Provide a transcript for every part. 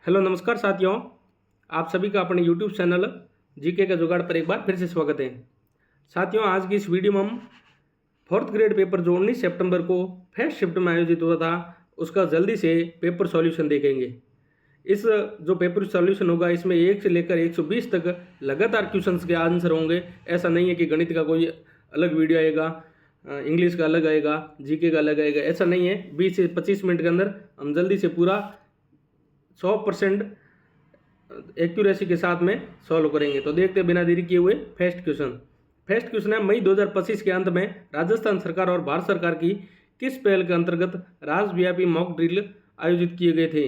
Hello नमस्कार साथियों, आप सभी का अपने यूट्यूब चैनल जीके का जुगाड़ पर एक बार फिर से स्वागत है। साथियों, आज की इस वीडियो में हम फोर्थ ग्रेड पेपर जो 19 सितंबर को फर्स्ट शिफ्ट में आयोजित हुआ था उसका जल्दी से पेपर सॉल्यूशन देखेंगे। इस जो पेपर सॉल्यूशन होगा इसमें 1 से लेकर 120 तक लगातार क्वेश्चंस के आंसर होंगे। ऐसा नहीं है कि गणित का कोई अलग वीडियो आएगा, इंग्लिश का अलग आएगा, जीके का अलग आएगा, ऐसा नहीं है। 20 से 25 मिनट के अंदर हम जल्दी से पूरा 100% एक्यूरेसी के साथ में सॉल्व करेंगे। तो देखते हैं बिना देरी किए हुए फर्स्ट क्वेश्चन है, मई 2025 के अंत में राजस्थान सरकार और भारत सरकार की किस पहल के अंतर्गत राज्यव्यापी मॉक ड्रिल आयोजित किए गए थे?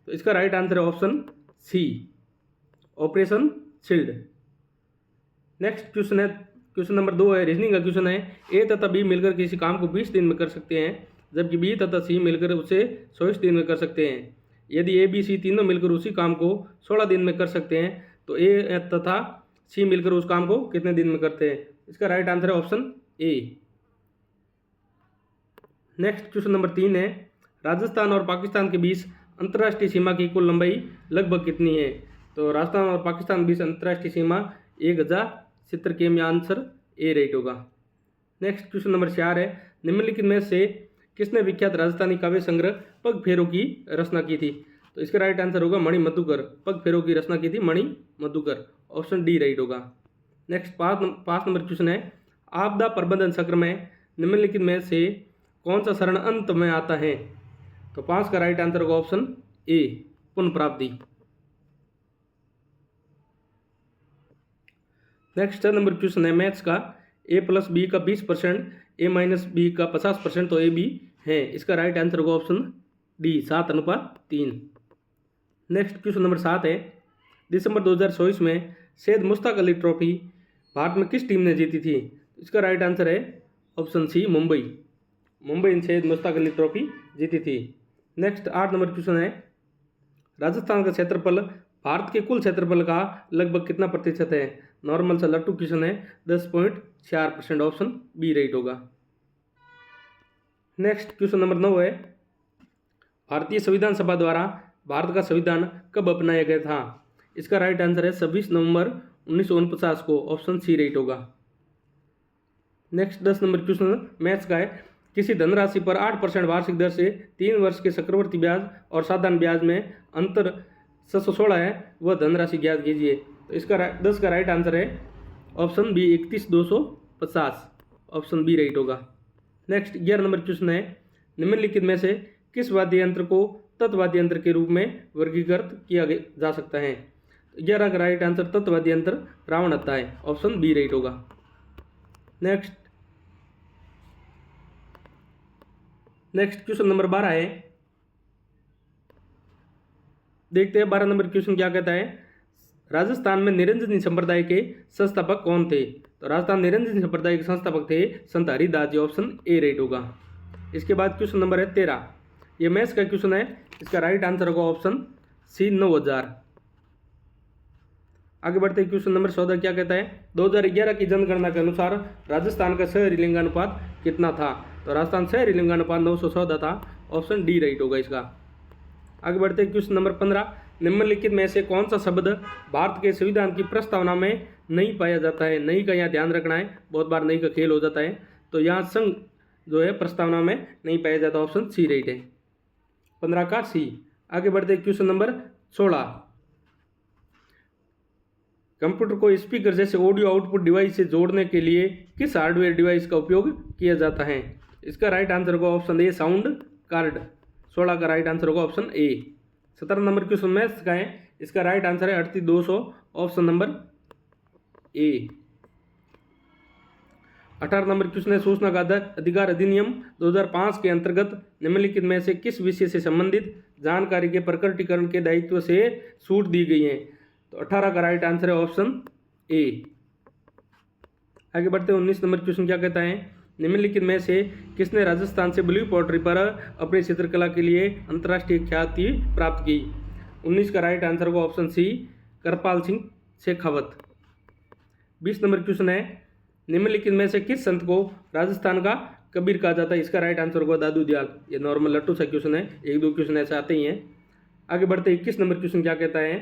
तो इसका राइट आंसर है option C, operation shield. Next question है, क्वेश्चन नंबर 2 है, रीजनिंग का क्वेश्चन है। ए तथा बी मिलकर किसी काम को 20 दिन में कर सकते हैं, जबकि बी तथा सी मिलकर उसे 24 दिन में कर सकते हैं। यदि ए बी सी तीनों मिलकर उसी काम को 16 दिन में कर सकते हैं तो ए तथा सी मिलकर उस काम को कितने दिन में करते हैं? इसका राइट आंसर है option A. Next question number 3 है, राजस्थान और पाकिस्तान के बीच अंतर्राष्ट्रीय सीमा की कुल लंबाई लगभग कितनी है? तो राजस्थान और पाकिस्तान के बीच अंतर्राष्ट्रीय सीमा 1070 किमी। आंसर ए राइट होगा। नेक्स्ट क्वेश्चन नंबर 4 है, निम्नलिखित में से किसने विख्यात राजस्थानी काव्य संग्रह पग फेरों की रचना की थी? तो इसका राइट आंसर होगा मणि मधुकर। पग फेरों की रचना की थी मणि मधुकर, ऑप्शन डी राइट होगा। नेक्स्ट 5 नंबर क्वेश्चन है, आपदा प्रबंधन चक्र में निम्नलिखित में से कौन सा चरण अंत में आता है? तो 5 का राइट आंसर होगा ऑप्शन ए, पुनः प्राप्ति। नेक्स्ट नंबर क्वेश्चन है मैथ्स का, ए प्लस बी का 20%, ए माइनस बी का 50%, तो ए बी है। इसका राइट आंसर होगा option D, 7:3। Next question number 7 है, दिसंबर 2024 में सैयद मुश्ताक अली ट्रॉफी भारत में किस टीम ने जीती थी? इसका राइट आंसर है ऑप्शन सी, मुंबई ने सैयद मुश्ताक अली ट्रॉफी जीती थी। नेक्स्ट 8 नंबर क्वेश्चन है, राजस्थान का क्षेत्रफल भारत के कुल क्षेत्रफल का लगभग कितना प्रतिशत है? नॉर्मल सा लट्टू क्वेश्चन है, 10.4%, ऑप्शन बी राइट होगा। नेक्स्ट क्वेश्चन नंबर 9 है, भारतीय संविधान सभा द्वारा भारत का संविधान कब अपनाया गया था? इसका राइट आंसर है 26 नवंबर 1949 को, ऑप्शन सी राइट होगा। नेक्स्ट 10 नंबर क्वेश्चन मैथ्स का है, किसी धनराशि पर 8% वार्षिक दर से 3 वर्ष के चक्रवर्ती ब्याज और साधारण ब्याज में अंतर 716 है, वह धनराशि ज्ञात कीजिए। तो इसका 10 का राइट आंसर है option B, 31,250, option B right होगा। नेक्स्ट 11 नंबर क्वेश्चन है, निम्नलिखित में से किस वाद्य यंत्र को तत्वाद्य यंत्र के रूप में वर्गीकृत किया जा सकता है? 11 का राइट आंसर तत्वाद्य यंत्र रावण हत्था है, ऑप्शन बी राइट होगा। नेक्स्ट क्वेश्चन नंबर 12 है, देखते हैं 12 नंबर क्वेश्चन क्या कहता है, राजस्थान में निरंजनी संप्रदाय के संस्थापक कौन थे? तो राजस्थान निरंजनी संप्रदाय के संस्थापक थे संत हरिदास जी, ऑप्शन ए राइट होगा। इसके बाद क्वेश्चन नंबर है 13, ये मैथ्स का क्वेश्चन है, इसका राइट आंसर होगा ऑप्शन सी, 9000। आगे बढ़ते हैं, क्वेश्चन नंबर 14 क्या कहता है, 2011 की जनगणना के अनुसार राजस्थान का शहरी लिंगानुपात कितना था? तो राजस्थान शहरी लिंगानुपात 914 था, ऑप्शन डी राइट होगा इसका। आगे बढ़ते हैं, क्वेश्चन नंबर 15, निम्नलिखित में से कौन सा शब्द भारत के संविधान की प्रस्तावना में नहीं पाया जाता है? नहीं का यहाँ ध्यान रखना है, बहुत बार नहीं का खेल हो जाता है। तो यहाँ संघ जो है प्रस्तावना में नहीं पाया जाता, ऑप्शन सी राइट है, 15 का सी। आगे बढ़ते हैं, क्वेश्चन नंबर 16, कंप्यूटर को स्पीकर जैसे ऑडियो आउटपुट डिवाइस से जोड़ने के लिए किस हार्डवेयर डिवाइस का उपयोग किया जाता है? इसका राइट आंसर होगा ऑप्शन ए, साउंड कार्ड। 16 का राइट आंसर होगा option A. 17 number question maths का है, इसका राइट आंसर है 38200, option number A. 18 number question है, सूचना का अधिकार अधिनियम 2005 के अंतर्गत निम्नलिखित में से किस विषय से संबंधित जानकारी के प्रकटीकरण के दायित्व से छूट दी गई है? तो 18 का राइट आंसर है ऑप्शन ए। आगे बढ़ते हैं, 19 नंबर क्वेश्चन क्या कहता है, निम्नलिखित में से किसने राजस्थान से ब्लू पॉटरी पर अपनी चित्रकला के लिए अंतर्राष्ट्रीय ख्याति प्राप्त की? 19 का राइट आंसर होगा option C, Karpal Singh Shekhawat. 20 number question है, निम्नलिखित में से किस संत को राजस्थान का कबीर कहा जाता है? इसका राइट आंसर होगा दादू दयाल। ये नॉर्मल लट्टू सा क्वेश्चन है, 1-2 क्वेश्चन ऐसे आते ही हैं। आगे बढ़ते 21 नंबर क्वेश्चन क्या कहता है।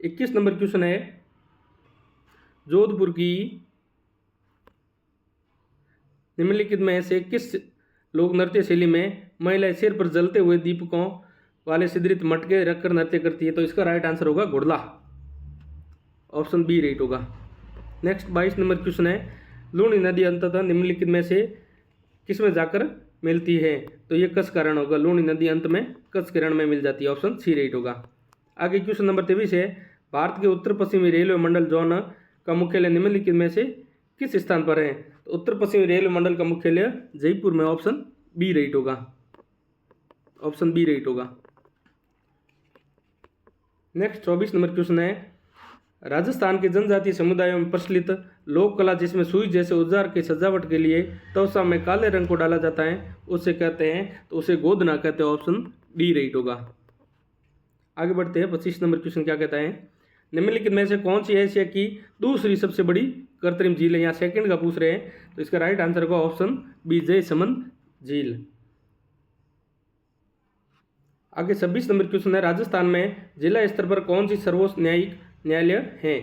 21 नंबर क्वेश्चन है, जोधपुर की निम्नलिखित में से किस लोक नृत्य शैली में महिलाएं सिर पर जलते हुए दीपकों वाले सिदरित मटके रखकर नृत्य करती है? तो इसका राइट आंसर होगा घुड़ला, ऑप्शन बी राइट होगा। नेक्स्ट 22 नंबर क्वेश्चन है, लूणी नदी अंततः निम्नलिखित में से किसमें जाकर मिलती है? तो ये कस कारण होगा, लूणी नदी अंत में कस किरण में मिल जाती है, ऑप्शन सी राइट होगा। आगे क्वेश्चन नंबर 23 है, भारत के उत्तर पश्चिमी रेलवे मंडल जोन का मुख्यालय निम्नलिखित में से किस स्थान पर है? तो उत्तर पश्चिमी रेलवे मंडल का मुख्यालय जयपुर में, ऑप्शन बी राइट होगा, ऑप्शन बी राइट होगा। नेक्स्ट 24 नंबर क्वेश्चन है, राजस्थान के जनजातीय समुदायों में प्रचलित लोक कला जिसमें सुई जैसे औजार की सजावट के लिए तवसा में काले रंग को डाला जाता है उसे कहते हैं? तो उसे गोदना कहते हैं, ऑप्शन डी राइट होगा। आगे बढ़ते हैं 25 नंबर क्वेश्चन क्या कहता है, निम्नलिखित में से कौन सी एशिया की दूसरी सबसे बड़ी कृत्रिम झील है? यहाँ सेकंड का पूछ रहे हैं, तो इसका राइट आंसर होगा ऑप्शन बी जयसमंद झील। आगे 26 नंबर क्वेश्चन है, राजस्थान में जिला स्तर पर कौन सी सर्वोच्च न्यायिक न्यायालय है?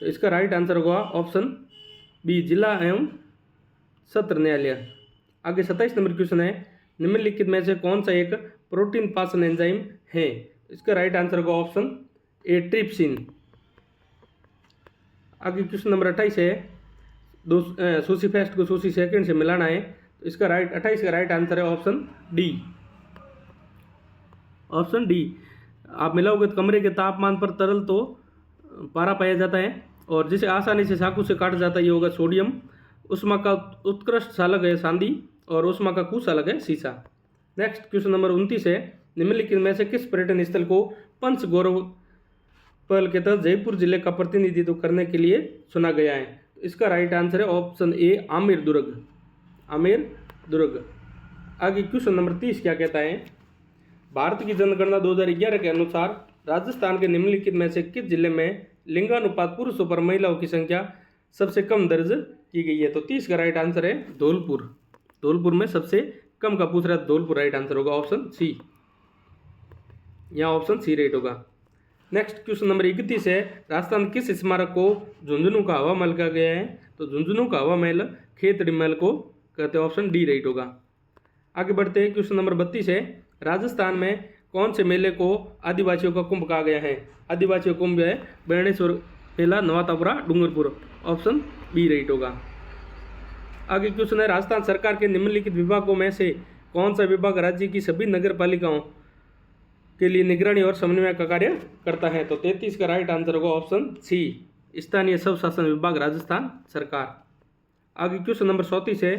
तो इसका राइट आंसर होगा ऑप्शन बी जिला एवं सत्र न्यायालय। आगे 27 नंबर क्वेश्चन है, निम्नलिखित में से कौन सा एक प्रोटीन पाचन एंजाइम है? इसका राइट आंसर होगा ऑप्शन ए ट्रिप्सिन। आगे क्वेश्चन नंबर 28 है, सूसी फर्स्ट को सूसी सेकंड से मिलाना है, तो इसका राइट 28 का राइट आंसर है ऑप्शन डी, ऑप्शन डी। आप मिलाओगे तो कमरे के तापमान पर तरल तो पारा पाया जाता है और जिसे आसानी से चाकू से काटा जाता है, ये होगा सोडियम। उष्मा का उत्कृष्ट सालक है चांदी और उष्मा का कुशालक है शीशा। नेक्स्ट क्वेश्चन नंबर 29 है, निम्नलिखित में से किस पर्यटन स्थल को पंच गौरव पहल के तहत जयपुर जिले का प्रतिनिधित्व करने के लिए चुना गया है? तो इसका राइट आंसर है ऑप्शन ए आमेर दुर्ग, आमेर दुर्ग। आगे क्वेश्चन नंबर 30 क्या कहता है, भारत की जनगणना 2011 के अनुसार राजस्थान के निम्नलिखित में से किस जिले में लिंगानुपात पुरुषों पर महिलाओं की संख्या सबसे कम दर्ज की गई है? तो 30 का राइट आंसर है धौलपुर, धौलपुर में सबसे कम का पूछ रहा है, धौलपुर राइट आंसर होगा, ऑप्शन सी, यहाँ ऑप्शन सी राइट होगा। नेक्स्ट क्वेश्चन नंबर 31 है, राजस्थान किस स्मारक को झुंझुनू का हवा महल कहा गया है? तो झुंझुनू का हवा महल खेतड़ी महल को कहते हैं, ऑप्शन डी राइट होगा। आगे बढ़ते हैं, क्वेश्चन नंबर 32 है, राजस्थान में कौन से मेले को आदिवासियों का कुंभ कहा गया है? आदिवासियों कुंभ है बेणेश्वर मेला, नवातापुरा, डूंगरपुर, ऑप्शन बी राइट होगा। आगे क्वेश्चन है, राजस्थान सरकार के निम्नलिखित विभागों में से कौन सा विभाग राज्य की सभी नगर पालिकाओं के लिए निगरानी और समन्वय का कार्य करता है? तो 33 का राइट आंसर होगा ऑप्शन सी, स्थानीय सब शासन विभाग राजस्थान सरकार। आगे क्वेश्चन नंबर 34 है,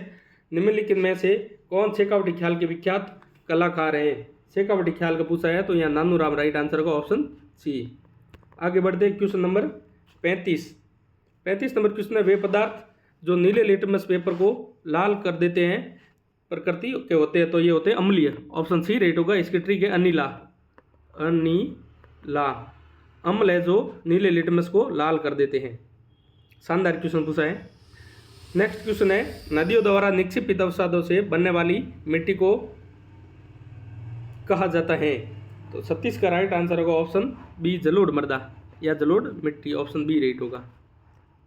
निम्नलिखित में से कौन शेखावटी ख्याल के विख्यात कलाकार हैं? शेखावटी ख्याल का पूछा है, तो यहाँ नानू राम राइट आंसर होगा, ऑप्शन सी। आगे बढ़ते क्वेश्चन नंबर 35 नंबर क्वेश्चन है, वे पदार्थ जो नीले लिटमस पेपर को लाल कर देते हैं प्रकृति के होते हैं? तो ये होते हैं अम्लीय, ऑप्शन सी राइट होगा। इसकी ट्रिक है अनिला, अनिला अम्ल है जो नीले लिटमस को लाल कर देते हैं। शानदार क्वेश्चन पूछा है। नेक्स्ट क्वेश्चन है, नदियों द्वारा निक्षिपित अवसादों से बनने वाली मिट्टी को कहा जाता है? तो 36 का राइट आंसर होगा ऑप्शन बी जलोढ़ मृदा या जलोढ़ मिट्टी, ऑप्शन बी राइट होगा।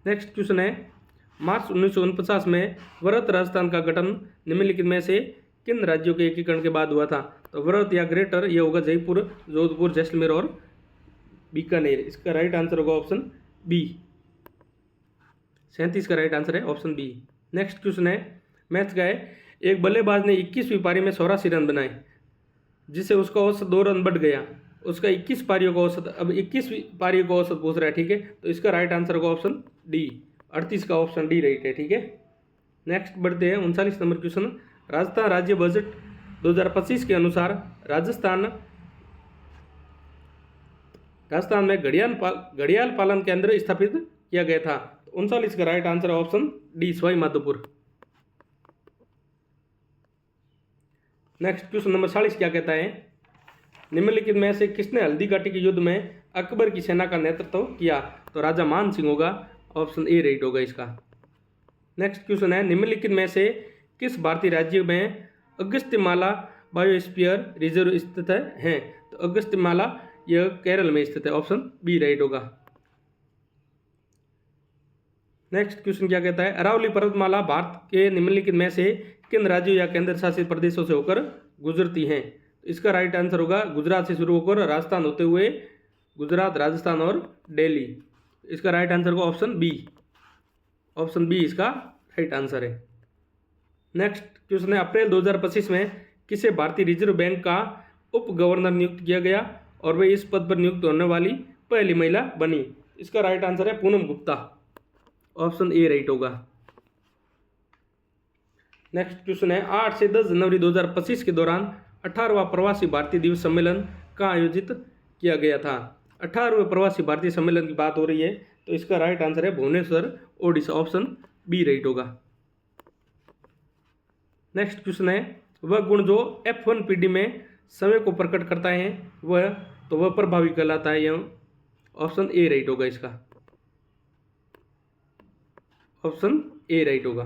नेक्स्ट क्वेश्चन है, मार्च 1949 में वरत राजस्थान का गठन निम्नलिखित में से किन राज्यों के एकीकरण के बाद हुआ था? तो वरत या ग्रेटर ये होगा जयपुर, जोधपुर, जैसलमेर और बीकानेर। इसका राइट आंसर होगा ऑप्शन बी, 37 का राइट आंसर है ऑप्शन बी। नेक्स्ट क्वेश्चन है, मैच का है, एक बल्लेबाज ने 21वीं पारी में 84 रन बनाए जिससे उसका औसत 2 रन बढ़ गया, उसका 21 पारियों का औसत, अब 21वीं पारियों का औसत पूछ रहा है, ठीक है। तो इसका राइट आंसर होगा ऑप्शन डी, 38 का ऑप्शन डी राइट है, ठीक है। नेक्स्ट बढ़ते हैं 39 नंबर क्वेश्चन, राजस्थान राज्य बजट 2025 के अनुसार राजस्थान में घड़ियाल पालन केंद्र स्थापित किया गया था। 39 का राइट आंसर है option D, Sawai Madhopur. Next question number 40 क्या कहता है, निम्नलिखित में से किसने हल्दी घाटी के युद्ध में अकबर की सेना का नेतृत्व किया? तो राजा मान सिंह होगा, ऑप्शन ए राइट होगा इसका। नेक्स्ट क्वेश्चन है, निम्नलिखित में से किस भारतीय राज्य में अगस्त्यमाला बायोस्फीयर रिजर्व स्थित है? तो अगस्त्यमाला यह केरल में स्थित है, ऑप्शन बी राइट होगा। नेक्स्ट क्वेश्चन क्या कहता है, अरावली पर्वतमाला भारत के निम्नलिखित में से किन राज्यों या केंद्र शासित प्रदेशों से होकर गुजरती हैं? तो इसका राइट आंसर होगा गुजरात से शुरू होकर राजस्थान होते हुए गुजरात, राजस्थान और दिल्ली। इसका राइट आंसर होगा ऑप्शन बी। ऑप्शन बी इसका राइट आंसर है। नेक्स्ट क्वेश्चन है, अप्रैल 2025 में किसे भारतीय रिजर्व बैंक का उप गवर्नर नियुक्त किया गया और वे इस पद पर नियुक्त होने वाली पहली महिला बनी? इसका राइट आंसर है Poonam Gupta. Option A right होगा। नेक्स्ट क्वेश्चन है, 8 से 10 जनवरी 2025 के दौरान 18वां प्रवासी भारतीय दिवस सम्मेलन कहाँ आयोजित किया गया था? 18वें प्रवासी भारतीय सम्मेलन की बात हो रही है, तो इसका राइट आंसर है Bhubaneswar, Odisha. Option B right होगा। नेक्स्ट क्वेश्चन है, वह गुण जो F1 PD में समय को प्रकट करता है वह प्रभावी कहलाता है। यह ऑप्शन ए राइट होगा इसका। ऑप्शन ए राइट होगा।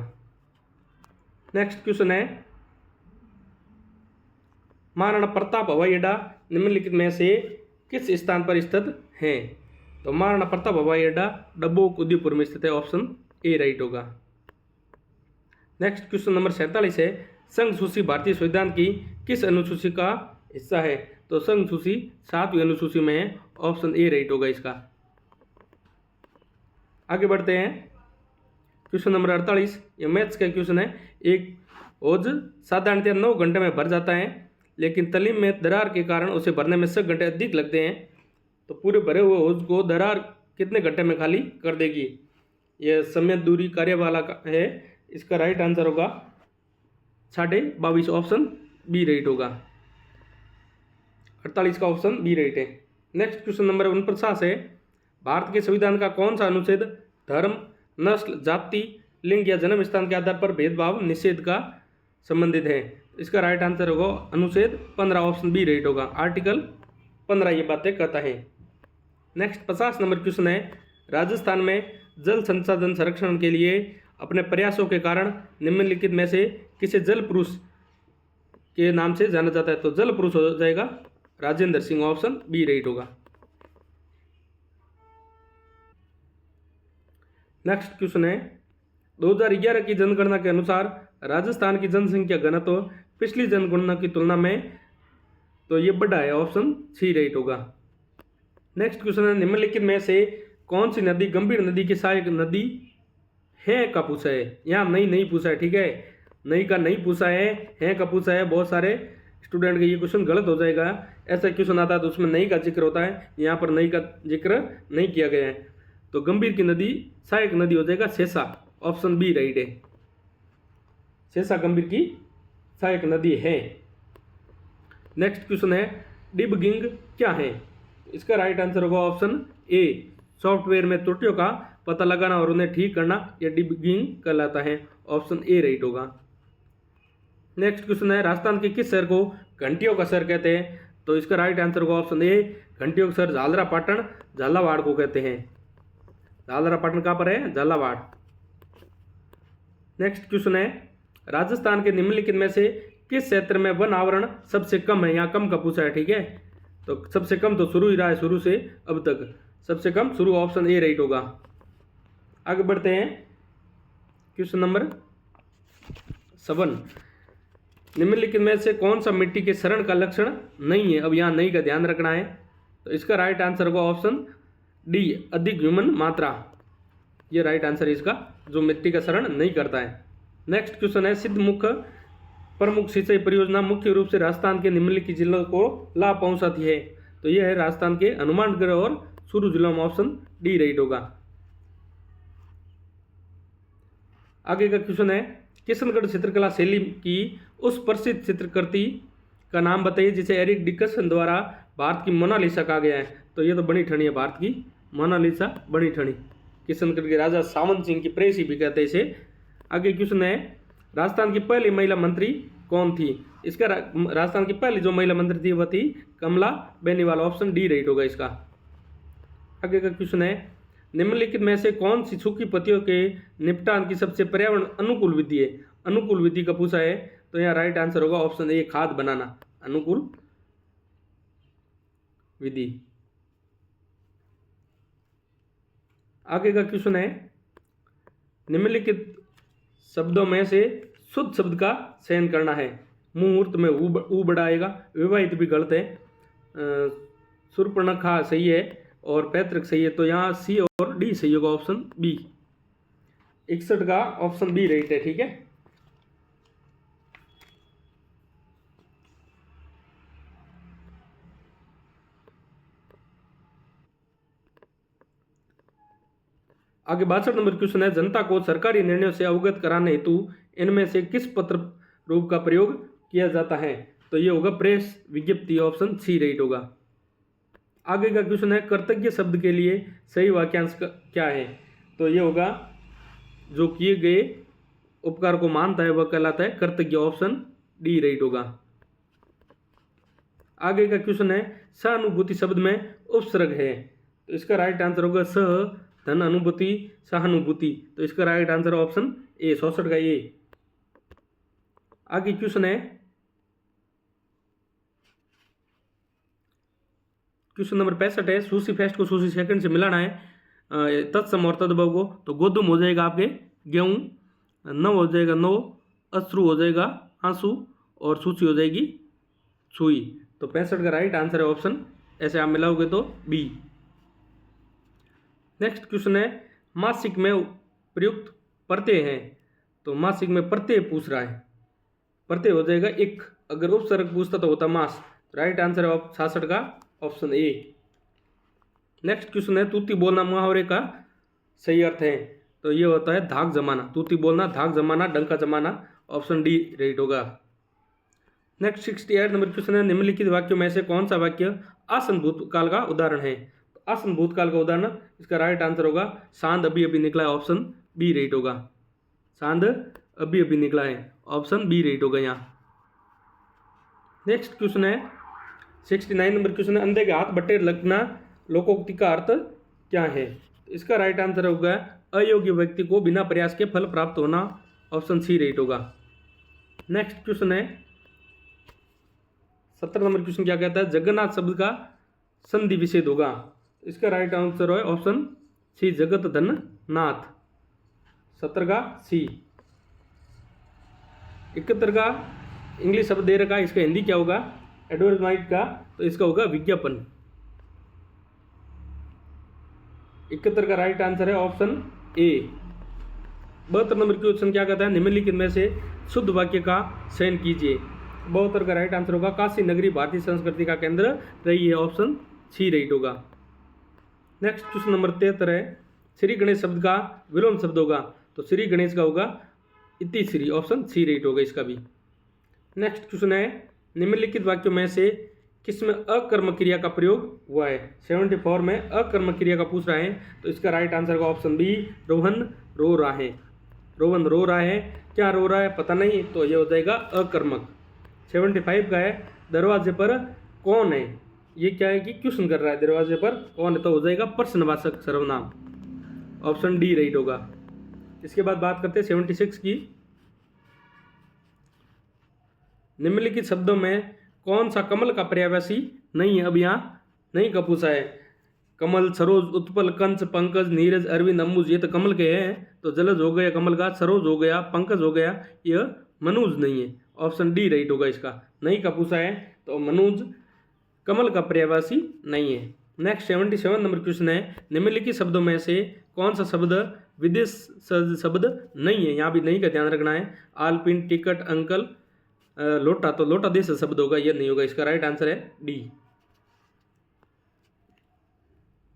नेक्स्ट क्वेश्चन है, महाराणा प्रताप हवाई अड्डा निम्नलिखित में से किस स्थान पर स्थित है? तो महाराणा प्रताप हवाई अड्डा डबोक, उदयपुर में स्थित है। ऑप्शन ए राइट होगा। नेक्स्ट क्वेश्चन नंबर 47 है, संघ सूची भारतीय संविधान की किस अनुसूची का हिस्सा है? तो संघ सूची 7वीं अनुसूची में है। ऑप्शन ए राइट होगा इसका। आगे बढ़ते हैं, क्वेश्चन नंबर 48, ये मैथ्स का क्वेश्चन है। एक हौज साधारणतः 9 घंटे में भर जाता है, लेकिन तलीम में दरार के कारण उसे भरने में 6 घंटे अधिक लगते हैं। तो पूरे भरे हुए हौज को दरार कितने घंटे में खाली कर देगी? यह समय दूरी कार्य वाला है। इसका राइट आंसर होगा 22.5। ऑप्शन बी राइट होगा। 48 का ऑप्शन बी राइट है। नेक्स्ट क्वेश्चन नंबर 49 है, भारत के संविधान का कौन सा अनुच्छेद धर्म, नस्ल, जाति, लिंग या जन्म स्थान के आधार पर भेदभाव निषेध का संबंधित है? इसका राइट आंसर होगा अनुच्छेद 15। ऑप्शन बी राइट होगा। आर्टिकल 15 ये बातें कहता है। नेक्स्ट 50 नंबर क्वेश्चन है, राजस्थान में जल संसाधन संरक्षण के लिए अपने प्रयासों के कारण निम्नलिखित में से किसे जल पुरुष के नाम से जाना जाता है? तो जल पुरुष हो जाएगा Rajendra Singh. Option B right होगा। नेक्स्ट क्वेश्चन है, 2011 की जनगणना के अनुसार राजस्थान की जनसंख्या घनत्व पिछली जनगणना की तुलना में तो ये बढ़ा है। ऑप्शन सी राइट होगा। नेक्स्ट क्वेश्चन है, निम्नलिखित में से कौन सी नदी गंभीर नदी की सहायक नदी है का पूछा है। यहाँ नहीं पूछा है, ठीक है, नहीं का नहीं पूछा है का पूछा है। बहुत सारे स्टूडेंट का ये क्वेश्चन गलत हो जाएगा। ऐसा क्वेश्चन आता है तो उसमें नहीं का जिक्र होता है, यहाँ पर नहीं का जिक्र नहीं किया गया है। तो गंभीर की नदी सहायक नदी हो जाएगा शेषा। ऑप्शन बी राइट है। शेषा गंभीर की सहायक नदी है। नेक्स्ट क्वेश्चन है, डिबगिंग क्या है? इसका राइट आंसर होगा ऑप्शन ए, सॉफ्टवेयर में त्रुटियों का पता लगाना और उन्हें ठीक करना, यह डिबगिंग कहलाता है। ऑप्शन ए राइट होगा। नेक्स्ट क्वेश्चन है, राजस्थान के किस शहर को घंटियों का शहर कहते हैं? तो इसका राइट आंसर होगा ऑप्शन ए, घंटियों का शहर झालरापाटन, झालावाड़ को कहते हैं। झालरापाटन कहाँ पर है? झालावाड़। नेक्स्ट क्वेश्चन है, राजस्थान के निम्नलिखित में से किस क्षेत्र में वन आवरण सबसे कम है? यहाँ कम का पूछा है, ठीक है, तो सबसे कम तो शुरू ही रहा है, शुरू से अब तक सबसे कम शुरू। ऑप्शन ए राइट होगा। आगे बढ़ते हैं, क्वेश्चन नंबर 7, निम्नलिखित में से कौन सा मिट्टी के क्षरण का लक्षण नहीं है? अब यहाँ नहीं का ध्यान रखना है। तो इसका राइट आंसर होगा ऑप्शन डी, अधिक ह्यूमन मात्रा। ये राइट आंसर है इसका, जो मिट्टी का क्षरण नहीं करता है। नेक्स्ट क्वेश्चन है, सिद्धमुख प्रमुख सिंचाई परियोजना मुख्य रूप से राजस्थान के निम्नलिखित जिलों को लाभ पहुंचाती है? तो यह है राजस्थान के हनुमानगढ़ और चूरू जिलों में। ऑप्शन डी राइट होगा। आगे का क्वेश्चन है, किशनगढ़ चित्रकला शैली की उस प्रसिद्ध चित्रकृति का नाम बताइए जिसे एरिक डिकसन द्वारा भारत की मोनालिसा कहा गया है? तो ये तो बनी ठनी है, भारत की मोनालिसा बनी ठनी। किशनगढ़ के राजा सावंत सिंह की प्रेसी भी कहते हैं इसे। आगे क्वेश्चन है, राजस्थान की पहली महिला मंत्री कौन थी? इसका राजस्थान की पहली जो महिला मंत्री थी वह थी कमला बेनीवाल। ऑप्शन डी राइट होगा इसका। आगे का क्वेश्चन है, निम्नलिखित में से कौन सी सूखी पत्तियों के निपटान की सबसे पर्यावरण अनुकूल विधि है? अनुकूल विधि का पूछा है, तो यहाँ राइट आंसर होगा ऑप्शन ए, खाद बनाना। अनुकूल विधि। आगे का क्वेश्चन है, निम्नलिखित शब्दों में से शुद्ध शब्द का चयन करना है। मुहूर्त में ऊ बड़ा आएगा, विवाहित भी गलत है, शूर्पणखा सही है और पैतृक सही है। तो यहाँ सी और डी सही होगा, ऑप्शन बी। 61 का ऑप्शन बी राइट है। ठीक है, आगे 62 नंबर क्वेश्चन है, जनता को सरकारी निर्णयों से अवगत कराने हेतु इनमें से किस पत्र रूप का प्रयोग किया जाता है। तो ये होगा प्रेस विज्ञप्ति, ऑप्शन सी राइट होगा। आगे का क्वेश्चन है, कृतज्ञ शब्द के लिए सही वाक्यांश क्या है। तो ये होगा, जो किए गए उपकार को मानता है वह कहलाता है कृतज्ञ, ऑप्शन डी राइट होगा। आगे का क्वेश्चन है, सहानुभूति शब्द में उपसर्ग है। तो इसका राइट आंसर होगा सह धन अनुभूति सहानुभूति। तो इसका राइट आंसर ऑप्शन ए, 64 का ए। आगे क्वेश्चन है, क्वेश्चन नंबर 65 है, सूसी फर्स्ट को सूसी सेकंड से मिलाना है तत्सम और तद्भव को। तो गोदुम हो जाएगा आपके गेहूं, नव हो जाएगा नो, अश्रु हो जाएगा आंसू और सूची हो जाएगी सुई। तो 65 का राइट आंसर है ऑप्शन, ऐसे आप मिलाओगे तो बी। नेक्स्ट क्वेश्चन है, मासिक में प्रयुक्त प्रत्यय हैं। तो मासिक में प्रत्यय पूछ रहा है, प्रत्यय हो जाएगा एक, अगर उपसर्ग पूछता तो होता मास। राइट आंसर है 66 का ऑप्शन ए। नेक्स्ट क्वेश्चन है, तूती बोलना मुहावरे का सही अर्थ है। तो ये होता है धाक जमाना, तूती बोलना, धाक जमाना, डंका जमाना, ऑप्शन डी राइट होगा। नेक्स्ट 68 नंबर क्वेश्चन है, निम्नलिखित वाक्यों में से कौन सा वाक्य आसन भूतकाल का उदाहरण है। तो आसन भूतकाल का उदाहरण, इसका राइट आंसर होगा सांद अभी अभी निकला है, ऑप्शन बी राइट होगा। सांद अभी अभी निकला है, ऑप्शन बी राइट होगा यहाँ। नेक्स्ट क्वेश्चन है 69 नंबर क्वेश्चन है, अंधे के हाथ बटे लगना लोकोक्ति का अर्थ क्या है। तो इसका राइट आंसर होगा अयोग्य व्यक्ति को बिना प्रयास के फल प्राप्त होना, ऑप्शन सी राइट होगा। नेक्स्ट क्वेश्चन है 70 नंबर क्वेश्चन क्या कहता है, जगन्नाथ शब्द का संधि विच्छेद होगा। इसका राइट आंसर है ऑप्शन सी, जगत धन नाथ, 70 का सी। 71 का इंग्लिश शब्द दे रखा है, इसका हिंदी क्या होगा एडवर्टाइजमेंट का। तो इसका होगा विज्ञापन। 71 का राइट आंसर है ऑप्शन ए। 72 नंबर क्वेश्चन क्या कहता है, निम्नलिखित में से शुद्ध वाक्य का चयन कीजिए। 72 का राइट आंसर होगा काशी नगरी भारतीय संस्कृति का केंद्र रही है, ऑप्शन सी राइट होगा। नेक्स्ट क्वेश्चन नंबर 73 है, श्री गणेश शब्द का विलोम शब्द होगा। तो श्री गणेश का होगा इति श्री, ऑप्शन सी राइट होगा इसका भी। नेक्स्ट क्वेश्चन है, निम्नलिखित वाक्यों में से किसमें अकर्म क्रिया का प्रयोग हुआ है। 74 में अकर्म क्रिया का पूछ रहा है। तो इसका राइट आंसर का ऑप्शन बी, रोहन रो रहा है। रोहन रो रहा है, क्या रो रहा है पता नहीं, तो ये हो जाएगा अकर्मक। 75 का है, दरवाजे पर कौन है। ये क्या है कि क्वेश्चन कर रहा है, दरवाजे पर कौन है, तो हो जाएगा प्रश्नवाचक सर्वनाम, ऑप्शन डी राइट होगा। इसके बाद बात करते हैं 76 की, निम्नलिखित शब्दों में कौन सा कमल का पर्यायवाची नहीं है। अब यहाँ नहीं का पूछा है, कमल, सरोज, उत्पल, कंच, पंकज, नीरज, अरविंद, अम्बुज, ये तो कमल के हैं। तो जलज हो गया कमल का, सरोज हो गया, पंकज हो गया, यह मनुज नहीं है, ऑप्शन डी राइट होगा इसका। नहीं का पूछा है तो मनुज कमल का पर्यायवाची नहीं है। नेक्स्ट 77 नंबर क्वेश्चन है, निम्नलिखित शब्दों में से कौन सा शब्द विदेश शब्द नहीं है। यहाँ भी नहीं का ध्यान रखना है। आलपिन, टिकट, अंकल, लोटा, तो लोटा देश शब्द होगा, यह नहीं होगा, इसका राइट आंसर है डी।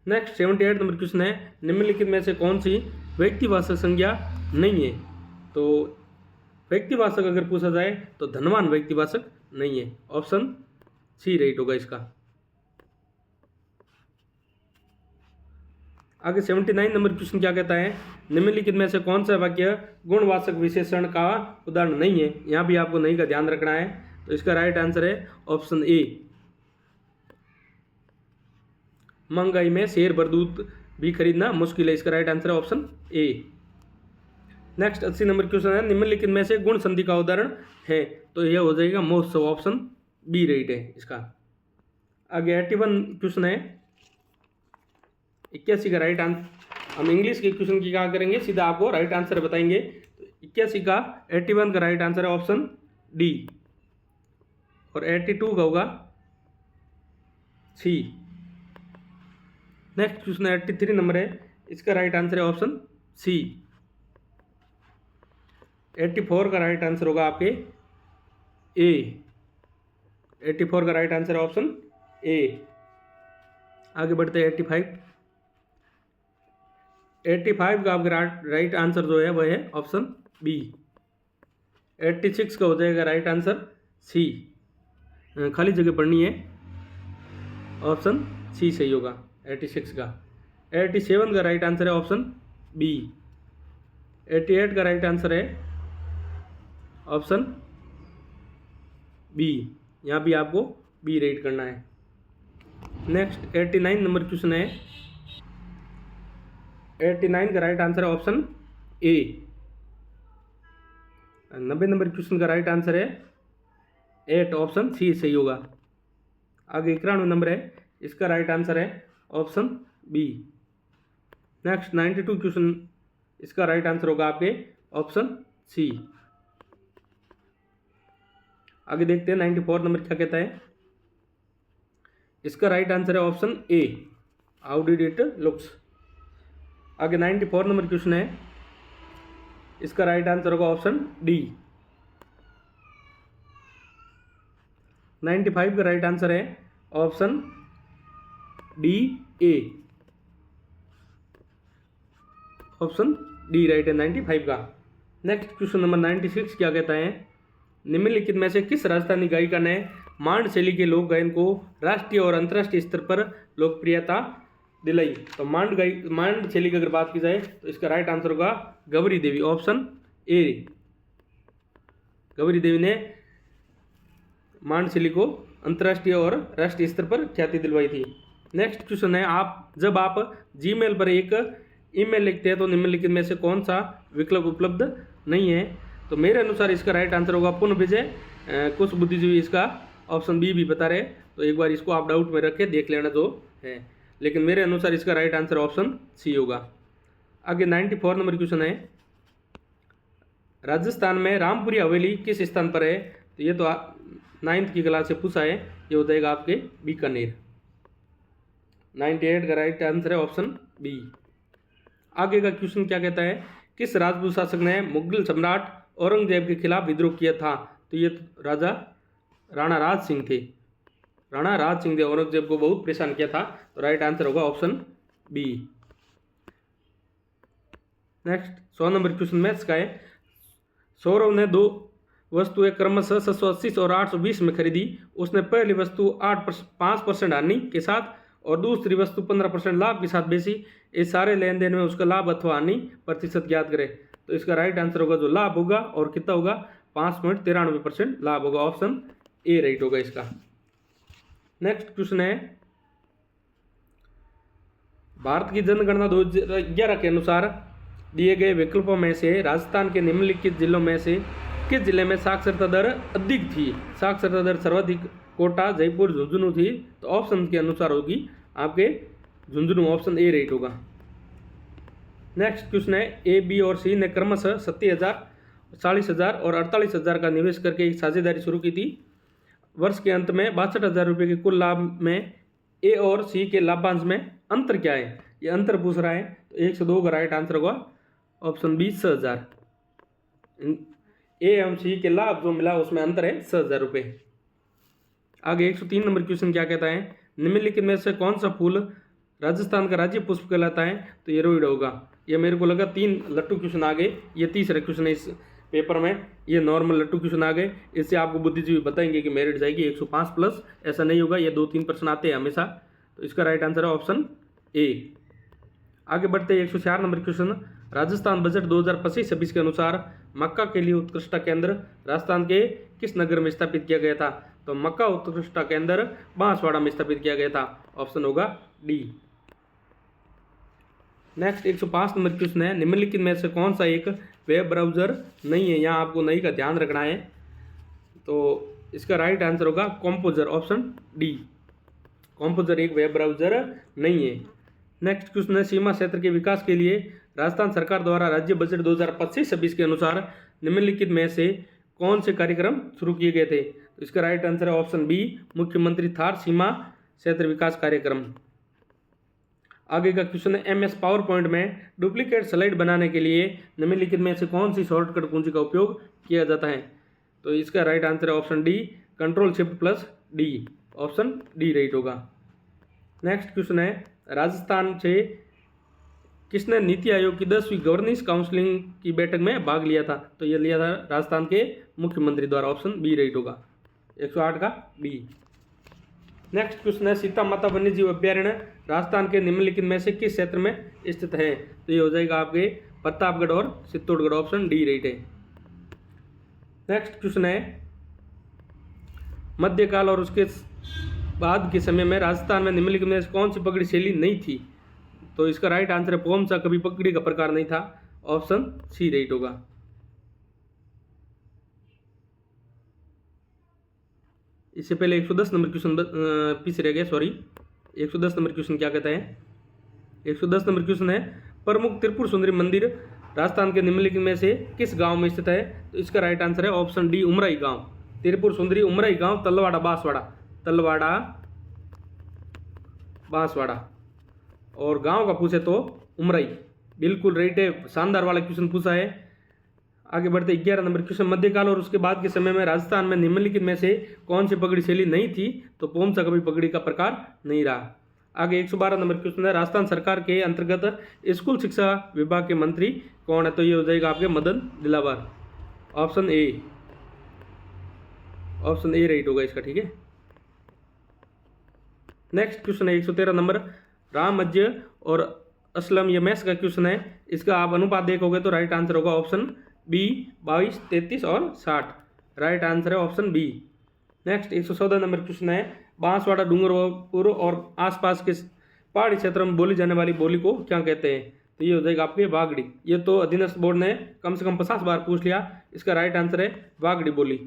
नेक्स्ट 78 नंबर क्वेश्चन है, निम्नलिखित में से कौन सी व्यक्तिवाचक संज्ञा नहीं है। तो व्यक्तिवाचक अगर पूछा जाए तो धनवान व्यक्तिवाचक नहीं है, ऑप्शन सी राइट होगा इसका। आगे 79 नंबर क्वेश्चन क्या कहता है, निम्नलिखित में से कौन सा वाक्य गुणवाचक विशेषण का उदाहरण नहीं है। यहाँ भी आपको नहीं का ध्यान रखना है। तो इसका राइट आंसर है ऑप्शन ए, महंगाई में शेर भर दूध भी खरीदना मुश्किल है, इसका राइट आंसर है option A. Next 80 number question है, निम्नलिखित में से गुण संधि का उदाहरण है। तो यह हो जाएगा महोत्सव, ऑप्शन बी राइट है इसका। आगे 81 क्वेश्चन है, 81 का राइट आंसर। हम इंग्लिश के क्वेश्चन की क्या करेंगे, सीधा आपको राइट आंसर बताएंगे। तो 81 का 81 का राइट आंसर है ऑप्शन डी, और 82 का होगा सी। नेक्स्ट क्वेश्चन 83 नंबर है, इसका राइट आंसर है ऑप्शन सी। 84 का राइट आंसर होगा आपके ए। 84 का राइट आंसर है ऑप्शन ए। आगे बढ़ते हैं 85। 85 का आपका राइट आंसर जो है वह है ऑप्शन बी। 86 का हो जाएगा राइट आंसर सी, खाली जगह पढ़नी है, ऑप्शन सी सही होगा 86 का। 87 का राइट आंसर है ऑप्शन बी। 88 का राइट आंसर है ऑप्शन बी, यहाँ भी आपको बी रेट करना है। नेक्स्ट 89 नंबर क्वेश्चन है, 89 का राइट आंसर है ऑप्शन ए। 90 नंबर क्वेश्चन का राइट आंसर है 8, ऑप्शन सी सही होगा। आगे 91 नंबर है, इसका राइट आंसर है ऑप्शन बी। नेक्स्ट 92 क्वेश्चन, इसका राइट आंसर होगा आपके ऑप्शन सी। आगे देखते हैं 94 नंबर क्या कहता है, इसका राइट आंसर है option A, how did it looks. आगे 94 नंबर क्वेश्चन है, इसका राइट आंसर होगा ऑप्शन डी। 95 का राइट आंसर है option D A, option D right है 95 का। नेक्स्ट क्वेश्चन नंबर 96 क्या कहता है, निम्नलिखित में से किस राजस्थानी गायिका ने मांड शैली के लोक गायन को राष्ट्रीय और अंतर्राष्ट्रीय स्तर पर लोकप्रियता दिलाई। तो मांड शैली की अगर बात की जाए तो इसका राइट आंसर होगा गौरी देवी, ऑप्शन ए। गौरी देवी ने मांड शैली को अंतर्राष्ट्रीय और राष्ट्रीय स्तर पर ख्याति दिलवाई थी। नेक्स्ट क्वेश्चन है, जब आप जीमेल पर एक ईमेल लिखते हैं तो निम्नलिखित में से कौन सा विकल्प उपलब्ध नहीं है। तो मेरे अनुसार इसका राइट आंसर होगा पुनः विजय। कुछ बुद्धिजीवी इसका ऑप्शन बी भी बता रहे, तो एक बार इसको आप डाउट में रख के देख लेना जो है, लेकिन मेरे अनुसार इसका राइट आंसर ऑप्शन सी होगा। आगे 94 नंबर क्वेश्चन है, राजस्थान में रामपुरी हवेली किस स्थान पर है। तो ये तो 9th की क्लास से पूछा है, ये हो जाएगा आपके बीकानेर। 98 का राइट आंसर है ऑप्शन बी। आगे का क्वेश्चन क्या कहता है, किस राजपूत शासक ने मुगल सम्राट औरंगजेब के खिलाफ विद्रोह किया था। तो ये राजा राणा राज सिंह थे। राणा राज सिंह ने औरंगजेब को बहुत परेशान किया था, तो राइट आंसर होगा option B. Next 100 number question maths का है, सौरव ने 2 वस्तुएं क्रमशः 780 और 820 में खरीदी। उसने पहली वस्तु 5% हानि के साथ और दूसरी वस्तु 15% लाभ के साथ बेची। इस सारे लेन देन में उसका लाभ अथवा हानि प्रतिशत ज्ञात करें। तो इसका राइट आंसर होगा जो लाभ होगा और कितना होगा 5.93% लाभ होगा, ऑप्शन ए राइट होगा इसका। नेक्स्ट क्वेश्चन है, भारत की जनगणना 2011 के अनुसार दिए गए विकल्पों में से राजस्थान के निम्नलिखित जिलों में से किस जिले में साक्षरता दर अधिक थी। साक्षरता दर सर्वाधिक कोटा, जयपुर, झुंझुनू थी। तो ऑप्शन के अनुसार होगी आपके झुंझुनू, ऑप्शन ए राइट होगा। नेक्स्ट क्वेश्चन है, ए, बी और सी ने क्रमशः 70,000, 40,000 और 48,000 का निवेश करके एक साझेदारी शुरू की थी। वर्ष के अंत में 62,000 रुपये के कुल लाभ में ए और सी के लाभांश में अंतर क्या है। ये अंतर पूछ रहा है, तो 102 का राइट आंसर होगा ऑप्शन बी 6,000। ए एवं सी के लाभ जो मिला उसमें अंतर है 6,000 रुपये। आगे 103 नंबर क्वेश्चन क्या कहता है, निम्नलिखित में से कौन सा फूल राजस्थान का राज्य पुष्प कहलाता है। तो ये रोइड होगा। ये मेरे को लगा 3 लट्टू क्वेश्चन आ गए, ये तीसरे क्वेश्चन है इस पेपर में, ये नॉर्मल लट्टू क्वेश्चन आ गए। इससे आपको बुद्धिजीवी बताएंगे कि मेरिट जाएगी 105 प्लस, ऐसा नहीं होगा, ये 2-3 प्रश्न आते हैं हमेशा। तो इसका राइट आंसर है ऑप्शन ए। आगे बढ़ते हैं 104 नंबर क्वेश्चन, राजस्थान बजट 2025-26 के अनुसार मक्का के लिए उत्कृष्टता केंद्र राजस्थान के किस नगर में स्थापित किया गया था। तो मक्का उत्कृष्टता केंद्र बांसवाड़ा में स्थापित किया गया था, ऑप्शन होगा डी। नेक्स्ट 105 नंबर क्वेश्चन है, निम्नलिखित में से कौन सा एक वेब ब्राउजर नहीं है। यहाँ आपको नहीं का ध्यान रखना है। तो इसका राइट आंसर होगा कंपोजर, ऑप्शन डी। कॉम्पोजर एक वेब ब्राउज़र नहीं है। नेक्स्ट क्वेश्चन है, सीमा क्षेत्र के विकास के लिए राजस्थान सरकार द्वारा राज्य बजट 2025-26 के अनुसार निम्नलिखित में से कौन से कार्यक्रम शुरू किए गए थे? तो इसका राइट आंसर है ऑप्शन बी, मुख्यमंत्री थार सीमा क्षेत्र विकास कार्यक्रम। आगे का क्वेश्चन है, MS पावर पॉइंट में डुप्लीकेट स्लाइड बनाने के लिए निम्नलिखित में से कौन सी शॉर्टकट कुंजी का उपयोग किया जाता है? तो इसका राइट आंसर है option D, Ctrl+Shift+D। Option D right होगा। नेक्स्ट क्वेश्चन है, राजस्थान से किसने नीति आयोग की 10वीं गवर्नेंस काउंसिलिंग की बैठक में भाग लिया था? तो ये लिया था राजस्थान के मुख्यमंत्री द्वारा। ऑप्शन बी राइट होगा, 108 का बी। नेक्स्ट क्वेश्चन है, सीता माता वन्यजीव अभ्यारण्य राजस्थान के निम्नलिखित में से किस क्षेत्र में स्थित है? तो ये हो जाएगा आपके प्रतापगढ़ और चित्तौड़गढ़। ऑप्शन डी राइट है। नेक्स्ट क्वेश्चन है, मध्यकाल और उसके बाद के समय में राजस्थान में निम्नलिखित में से कौन सी पगड़ी शैली नहीं थी? तो इसका राइट आंसर है पोमचा कभी पगड़ी का प्रकार नहीं था। ऑप्शन सी राइट होगा। इससे पहले 110 नंबर क्वेश्चन पीछे रह गया, सॉरी। 110 नंबर क्वेश्चन क्या कहता है? 110 नंबर क्वेश्चन है, प्रमुख त्रिपुर सुंदरी मंदिर राजस्थान के निम्नलिखित में से किस गांव में स्थित है? तो इसका राइट आंसर है ऑप्शन डी, उमराई गांव। त्रिपुर सुंदरी उमराई गांव, तलवाड़ा बांसवाड़ा। और गांव का पूछे तो उमराई। बिल्कुल राइट है, शानदार वाला क्वेश्चन पूछा है। आगे बढ़ते 11 नंबर क्वेश्चन, मध्यकाल और उसके बाद के समय में राजस्थान में निम्नलिखित में से कौन सी पगड़ी शैली नहीं थी? तो पोमचा कभी पगड़ी का प्रकार नहीं रहा। आगे 112 नंबर क्वेश्चन है, राजस्थान सरकार के अंतर्गत स्कूल शिक्षा विभाग के मंत्री कौन है? तो ये हो जाएगा आपके Madan Dilawar. Option A right होगा इसका, ठीक है। नेक्स्ट क्वेश्चन है 113 नंबर, राम अज्य और असलम, ये मैथ्स का क्वेश्चन है। इसका आप अनुपात देखोगे तो राइट आंसर होगा ऑप्शन बी, 22, 33 और 60। राइट आंसर है option B. Next 114 number question है, बांसवाड़ा, डूंगरपुर और आसपास के पहाड़ी क्षेत्र में बोली जाने वाली बोली को क्या कहते हैं? तो ये हो जाएगा आपके वागड़ी। ये तो अधीनस्थ बोर्ड ने कम से कम 50 बार पूछ लिया। इसका राइट आंसर है वागड़ी बोली।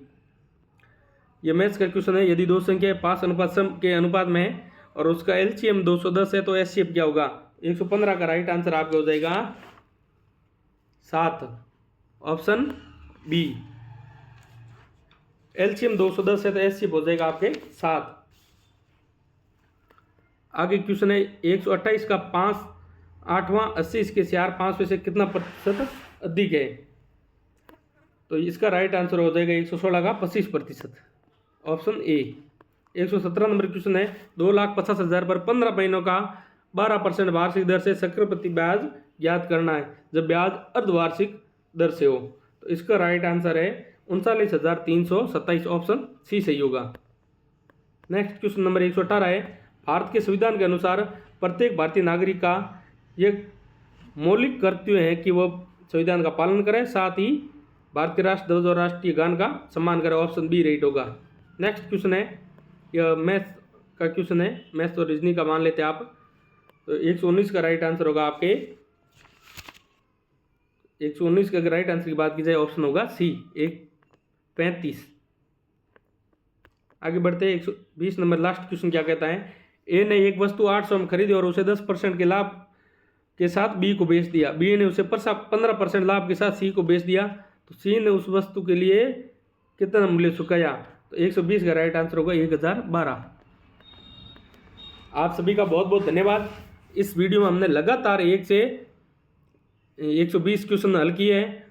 ये मैथ्स का क्वेश्चन है, यदि दो संख्या 5:7 के अनुपात में है और उसका LCM 210 है तो SCF क्या होगा? 115 का राइट आंसर आपका हो जाएगा 7। Option B. LCM 210 है तो SCF हो जाएगा आपके 7। आगे क्वेश्चन है 128 का 5/8, 80 इसके 4/5 में से कितना प्रतिशत अधिक है? तो इसका राइट आंसर हो जाएगा 116 का 25%। Option A. 117 नंबर क्वेश्चन है, 2,50,000 पर 15 महीनों का 12% वार्षिक दर से चक्रवृद्धि ब्याज ज्ञात करना है जब ब्याज अर्धवार्षिक दर से हो। तो इसका राइट आंसर है 39,327। ऑप्शन सी सही होगा। नेक्स्ट क्वेश्चन नंबर 118 है, भारत के संविधान के अनुसार प्रत्येक भारतीय नागरिक का यह मौलिक कर्तव्य है कि वह संविधान का पालन करे, साथ ही भारत के राष्ट्र ध्वज और राष्ट्रीय गान का सम्मान करे। ऑप्शन बी राइट होगा। नेक्स्ट क्वेश्चन है, यह मैथ का क्वेश्चन है, मैथ और रीजनिंग का मान लेते हैं आप। तो 119 का राइट आंसर होगा आपके 119 का अगर राइट आंसर की बात की जाए ऑप्शन होगा सी, 135। आगे बढ़ते हैं 120 नंबर लास्ट क्वेश्चन क्या कहता है, ए ने एक वस्तु 800 में खरीदी और उसे 10% के लाभ के साथ बी को बेच दिया। बी ने उसे 15% लाभ के साथ सी को बेच दिया। तो सी ने उस वस्तु के लिए कितना मूल्य चुकाया? तो 120 का राइट आंसर होगा 1012। आप सभी का बहुत बहुत धन्यवाद। इस वीडियो में हमने लगातार 1 से 120 क्वेश्चन हल किए हैं।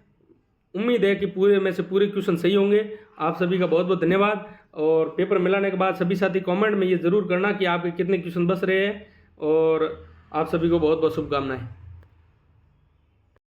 उम्मीद है कि पूरे में से पूरे क्वेश्चन सही होंगे। आप सभी का बहुत बहुत धन्यवाद। और पेपर मिलाने के बाद सभी साथी कमेंट में ये ज़रूर करना कि आपके कितने क्वेश्चन बच रहे हैं। और आप सभी को बहुत बहुत शुभकामनाएं।